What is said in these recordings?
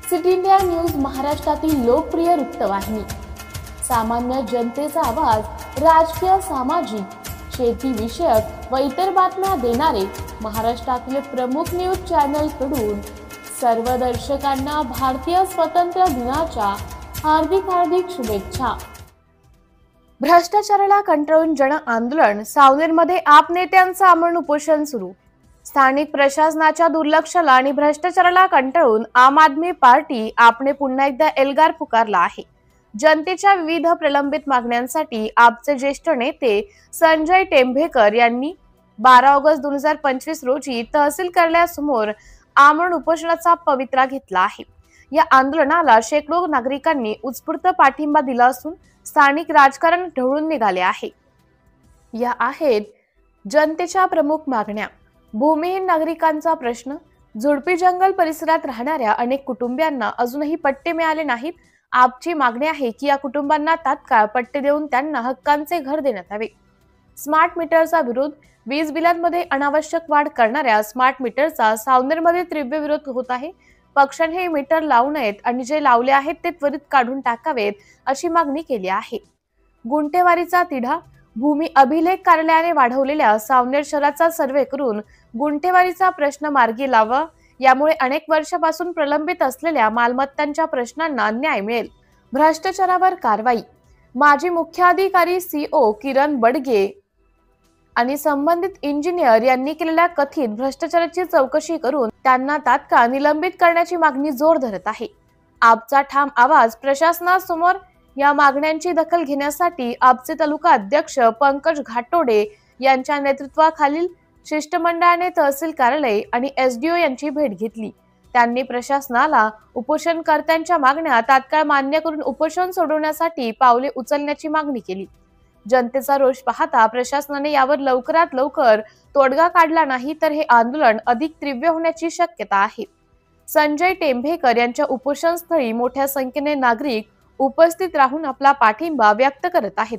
City India news महाराष्ट्रातील लोकप्रिय वृत्तवाहिनी। सामान्य जनतेचा आवाज, राजकीय, सामाजिक, शेती विषयक व इतर बातम्या देणारे महाराष्ट्रातील प्रमुख न्यूज चॅनल कडून सर्व दर्शकांना भारतीय स्वातंत्र्य दिनाच्या हार्दिक शुभेच्छा। भ्रष्टाचाराला कंटाळून जन आंदोलन, सावनेरमध्ये आप नेत्यांचं आमरण उपोषण सुरू। स्थानिक प्रशासनाच्या दुर्लक्षाला आणि भ्रष्टाचाराला कंटाळून आम आदमी पार्टी आपने पुन्हा एकदा एल्गार पुकारला आहे। जनतेच्या विविध प्रलंबित मागण्यांसाठी आपचे ज्येष्ठ नेते संजय टेंभेकर यांनी 12 ऑगस्ट 2025 रोजी तहसील कार्यालयासमोर आमरण उपोषणाचा पवित्रा घेतला आहे। या आंदोलनाला शेकडो नागरिकांनी उत्स्फूर्त पाठिंबा दिला असून स्थानिक राजकारण ढवळून निघाले आहे। या आहेत जनतेच्या प्रमुख मागण्या। भूमिहीन नागरिकांचा प्रश्न। झुडपी जंगल परिसरात राहणाऱ्या अनेक कुटुंबियांना अजूनही पट्टे मिळाले नाहीत। आपची मागणी आहे की या कुटुंबांना तात्काळ पट्टे देऊन त्यांना हक्कांचे घर देण्यात यावे। स्मार्ट मीटरचा विरोध। वीज बिलांमध्ये अनावश्यक वाढ करणाऱ्या स्मार्ट मीटरचा सावनेरमध्ये तीव्र विरोध होत आहे। पक्षाने हे मीटर लावू नयेत आणि जे लावले आहेत ते त्वरित काढून टाकावेत अशी मागणी केली आहे। गुंठेवारीचा तिढा। भूमी अभिलेख कार्यालयाने वाढवलेल्या सावनेर शहराचा सर्वे करून गुंठेवारीचा प्रश्न मार्गी लावा। यामुळे अनेक वर्षापासून प्रलंबित असलेल्या मालमत्तांच्या प्रश्नांना न्याय मिळेल। भ्रष्टाचारावर कारवाई। माजी मुख्याधिकारी CO किरण बडगे आणि संबंधित इंजिनियर यांनी केलेल्या कथित भ्रष्टाचाराची चौकशी करून त्यांना तात्काळ निलंबित करण्याची मागणी जोर धरत आहे। आपचा ठाम आवाज प्रशासनासमोर। या मागण्यांची दखल घेण्यासाठी आपचे तालुका अध्यक्ष पंकज घाटोडे यांच्या नेतृत्वाखालील शिष्टमंडळाने तहसील कार्यालय आणि SDO यांची भेट घेतली। त्यांनी प्रशासनाला उपोषणकर्त्यांच्या मागण्या तात्काळ मान्य करून उपोषण सोडवण्यासाठी पावले उचलण्याची मागणी केली। जनतेचा रोष पाहता प्रशासनाने यावर लवकरात लवकर तोडगा काढला नाही तर हे आंदोलन अधिक तीव्र होण्याची शक्यता आहे। संजय टेंभेकर यांच्या उपोषणस्थळी मोठ्या संख्येने नागरिक उपस्थित राहून आपला पाठिंबा व्यक्त करत आहेत,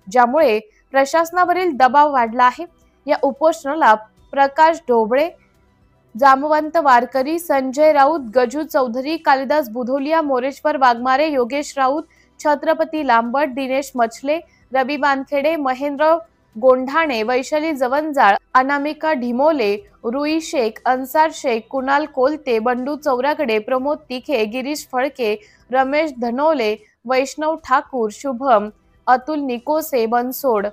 ज्यामुळे प्रशासनावरील दबाव वाढला आहे। या उपोषणाला प्रकाश ढोबळे, जामवंत वारकरी, संजय राऊत, गजू चौधरी, कालिदास बुधोलिया, मोरेश्वर वाघमारे, योगेश राऊत, छत्रपती लांबट, दिनेश मछले, रवी बानखेडे, महेंद्र गोंढाणे, वैशाली जवंजाळ, अनामिका ढिमोले, रुई शेख, अन्सार शेख, कुणाल कोलते, बंडू चौरागडे, प्रमोद तिखे, गिरीश फळके, रमेश धनोले, वैष्णव ठाकूर, शुभम, अतुल निकोसे, बनसोड,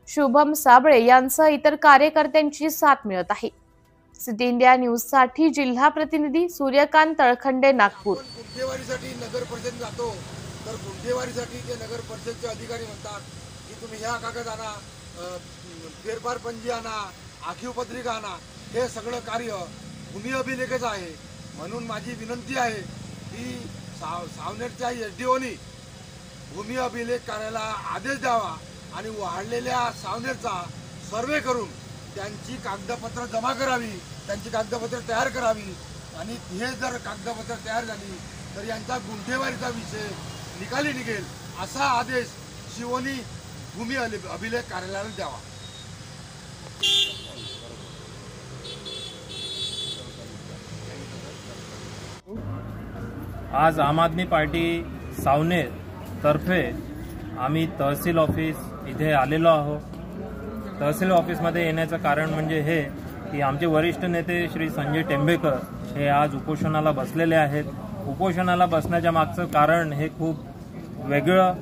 शुभम साबळे यांसह इतर कार्यकर्त्यांची साथ मिळत आहे। सिटी इंडिया न्यूज साठी जिल्हा प्रतिनिधी सूर्यकांत तळखंडे, नागपूर। गुंठेवारीसाठी नगर परिषद जातो तर गुंठेवारीसाठी ते नगर परिषदचे अधिकारी म्हणतात की तुम्ही ह्या कागद आणा, फेरफार पंजी आणा, आखीव पत्रिका आणा। हे सगळं कार्य भूमी अभिलेखच आहे। म्हणून माझी विनंती आहे की सावनेरच्या SDOनी भूमी अभिलेख कार्यालयाला आदेश द्यावा आणि वाढलेल्या सावनेरचा सर्वे करून त्यांची कागदपत्र जमा करावी, त्यांची कागदपत्र तयार करावी आणि हे जर कागदपत्र तयार झाली तर यांचा गुंठेवारीचा विषय निकाली निघेल असा आदेश शिवोनी भूमी अभिलेख कार्यालयाला द्यावा। आज आम आदमी पार्टी सावनेर तर्फे आम्ही तहसील ऑफिस इथे आलेलो आहोत। तहसील ऑफिसमध्ये येण्याचं कारण म्हणजे हे की आमचे वरिष्ठ नेते श्री संजय टेंभेकर हे आज उपोषणाला बसलेले आहेत। उपोषणाला बसण्याच्या मागचं कारण हे खूप वेगळं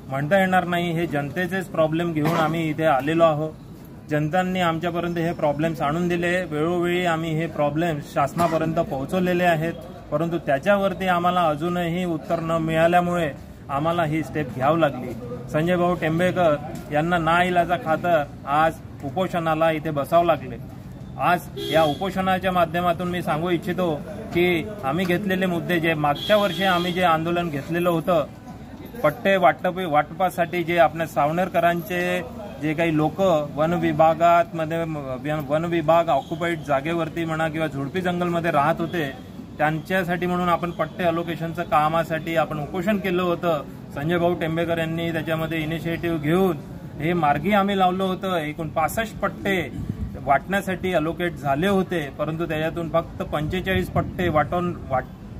म्हणता येणार नाही। हे जनतेचेच प्रॉब्लेम घेऊन आम्ही इथे आलेलो आहोत। जनतांनी आमच्यापर्यंत हे प्रॉब्लेम्स आणून दिले। वेळोवेळी आम्ही हे प्रॉब्लेम्स शासनापर्यंत पोहोचवलेले आहेत, परंतु त्याच्यावरती आम्हाला अजूनही उत्तर न मिळाल्यामुळे आम्हाला ही स्टेप घ्यावी लागली। संजय भाऊ टेंभेकर यांना नाईलाजा खातर आज उपोषणाला इथे बसावं लागले। आज या उपोषणाच्या माध्यमातून मी सांगू इच्छितो की आम्ही घेतलेले मुद्दे जे मागच्या वर्षी आम्ही जे आंदोलन घेतलेलं होतं, पट्टे वाटपासाठी जे आपल्या सावनेरकरांचे जे काही लोक वन विभाग ऑक्युपाईड जागेवरती म्हणा किंवा झुडपी जंगलमध्ये राहत होते, त्यांच्यासाठी म्हणून आपण पट्टे अलोकेशनचं कामासाठी आपण उपोषण केलं होतं। संजय भाऊ टेंभेकर यांनी त्याच्यामध्ये इनिशिएटिव्ह घेऊन हे मार्गी आम्ही लावलं होतं। एकूण 65 पट्टे वाटण्यासाठी अलोकेट झाले होते, परंतु त्याच्यातून फक्त 45 पट्टे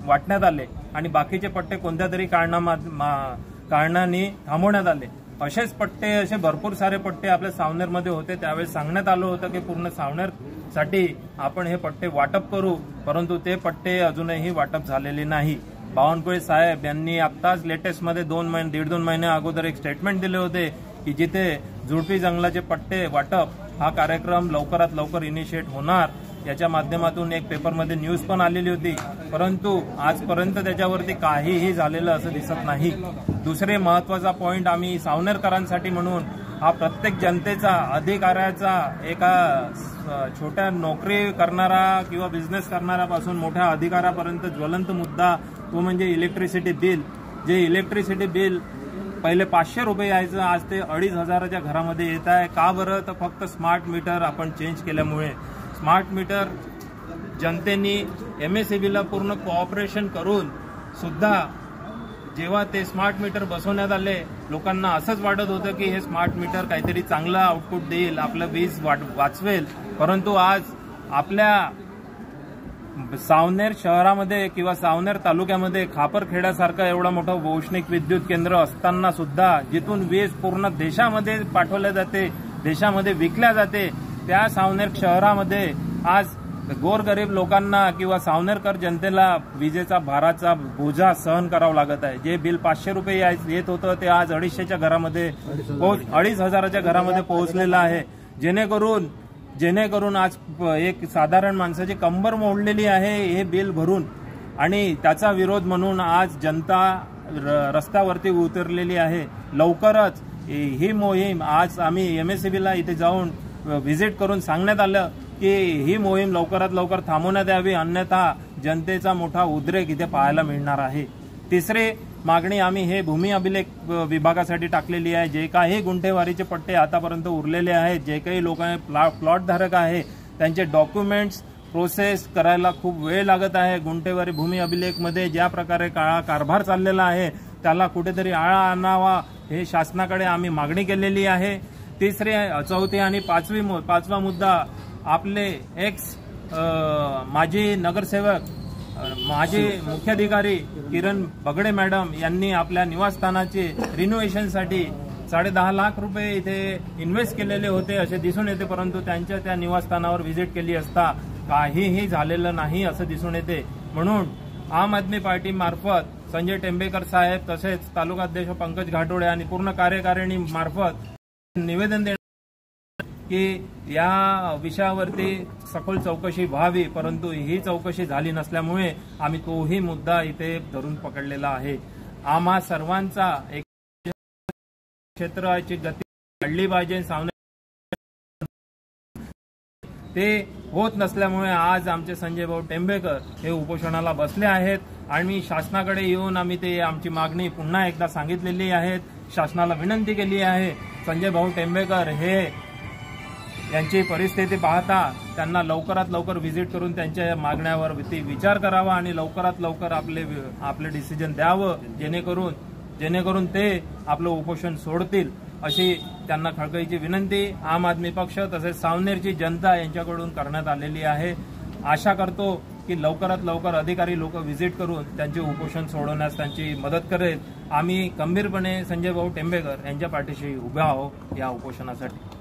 वाटण्यात आले आणि बाकीचे पट्टे कोणत्या तरी कारणाने थांबवण्यात आले. असेच पट्टे, असे भरपूर सारे पट्टे आपल्या सावनेरमध्ये होते. त्यावेळेस सांगण्यात आलं होतं की पूर्ण सावनेरसाठी आपण हे पट्टे वाटप करू, परंतु ते पट्टे अजूनही वाटप झालेले नाही. बावनकुळे साहेब यांनी आत्ताच लेटेस्टमध्ये 1.5 महिने अगोदर एक स्टेटमेंट दिले होते की जिथे झुडपी जंगलाचे पट्टे वाटप हा कार्यक्रम लवकरात लवकर इनिशिएट होणार. याच्या माध्यमातून एक पेपरमध्ये न्यूज पण आलेली होती, परंतु आजपर्यंत त्याच्यावरती काहीही झालेलं असं दिसत नाही. दुसरे महत्वाचा पॉइंट आम्ही सावनेरकरांसाठी म्हणून हा प्रत्येक जनतेचा, अधिकाऱ्याचा, एका छोट्या नोकरी करणारा किंवा बिझनेस करणाऱ्यापासून मोठ्या अधिकाऱ्यापर्यंत ज्वलंत मुद्दा तो म्हणजे इलेक्ट्रिसिटी बिल. जे इलेक्ट्रिसिटी बिल पहिले 500 रुपये यायचं, आज ते 2500च्या घरामध्ये येत आहे. का बरं? तर फक्त स्मार्ट मीटर आपण चेंज केल्यामुळे. स्मार्ट मीटर जनतेने MSEBीला पूर्ण कोऑपरेशन करून सुद्धा जेव्हा ते स्मार्ट मीटर बसवण्यात आले, लोकांना असंच वाटत होतं की हे स्मार्ट मीटर काहीतरी चांगलं आउटपुट देईल, आपलं वीज वाचवेल. परंतु आज आपल्या सावनेर शहरामध्ये किंवा सावनेर तालुक्यामध्ये खापरखेड्यासारखं एवढं मोठं औष्णिक विद्युत केंद्र असताना सुद्धा जिथून वीज पूर्ण देशामध्ये पाठवल्या जाते, देशामध्ये विकल्या जाते, त्या सावनेर शहरामध्ये आज गोरगरीब लोकांना किंवा सावनेरकर जनतेला विजेचा भाराचा बोजा सहन करावा लागत आहे. जे बिल 500 रुपये येत होतं ते आज 250च्या घरामध्ये 2500च्या घरामध्ये पोहोचलेलं आहे. जेणेकरून आज एक साधारण माणसाची कंबर मोडलेली आहे हे बिल भरून, आणि त्याचा विरोध म्हणून आज जनता रस्त्यावरती उतरलेली आहे. लवकरच ही मोहीम, आज आम्ही MSEBीला इथे जाऊन व्हिजिट करून सांगण्यात आलं की ही मोहीम लवकरात लवकर थांबवण्यात यावी, अन्यथा जनतेचा मोठा उद्रेक इथे पाहायला मिळणार आहे. तिसरी मागणी आम्ही हे भूमी अभिलेख विभागासाठी टाकलेली आहे. जे काही गुंठेवारीचे पट्टे आतापर्यंत उरलेले आहेत, जे काही लोक प्लॉट धारक आहे, त्यांचे डॉक्युमेंट्स प्रोसेस करायला खूप वेळ लागत आहे. गुंठेवारी भूमी अभिलेखमध्ये ज्या प्रकारे काळा कारभार चाललेला आहे त्याला कुठेतरी आळा आणावा, हे शासनाकडे आम्ही मागणी केलेली आहे. तिसरी, चौथी आणि पाचवा मुद्दा, आपले माजी नगरसेवक, माजी मुख्याधिकारी किरण बगडे मॅडम यांनी आपल्या निवासस्थानाचे रिनोव्हेशनसाठी 10.5 लाख रुपये इथे इन्व्हेस्ट केलेले होते असे दिसून येते, परंतु त्यांच्या त्या निवासस्थानावर व्हिजिट केली असता काहीही झालेलं नाही असं दिसून येते. म्हणून आम आदमी पार्टी मार्फत संजय टेंबेकर साहेब तसेच तालुकाध्यक्ष पंकज घाटोळे आणि पूर्ण कार्यकारिणी मार्फत निवेदन देण्यात की या विषयावरती सखोल चौकशी व्हावी, परंतु ही चौकशी झाली नसल्यामुळे आम्ही तोही मुद्दा इथे धरून पकडलेला आहे. आम्हा सर्वांचा एक क्षेत्राची गती वाढली पाहिजे, ते होत नसल्यामुळे आज आमचे संजय भाऊ टेंबेकर हे उपोषणाला बसले आहेत. आणि शासनाकडे येऊन आम्ही ते आमची मागणी पुन्हा एकदा सांगितलेली आहे, शासनाला विनंती केली आहे. संजय भाऊ टेंबेकर हे यांची परिस्थिती पाहता त्यांना लवकरात लवकर व्हिजिट करून त्यांच्या मागण्यावर विचार करावा आणि लवकरात लवकर आपले डिसिजन द्यावं, जेणेकरून ते आपलं उपोषण सोडतील अशी त्यांना खळखळीची विनंती आम आदमी पक्ष तसेच सावनेरची जनता यांच्याकडून करण्यात आलेली आहे. आशा करतो की लवकरात लवकर अधिकारी लोक व्हिजिट करून त्यांचे उपोषण सोडवण्यास त्यांची मदत करेल. आम्ही खंबीरपणे संजय भाऊ टेंबेकर यांच्या पाठीशी उभे आहोत या उपोषणासाठी.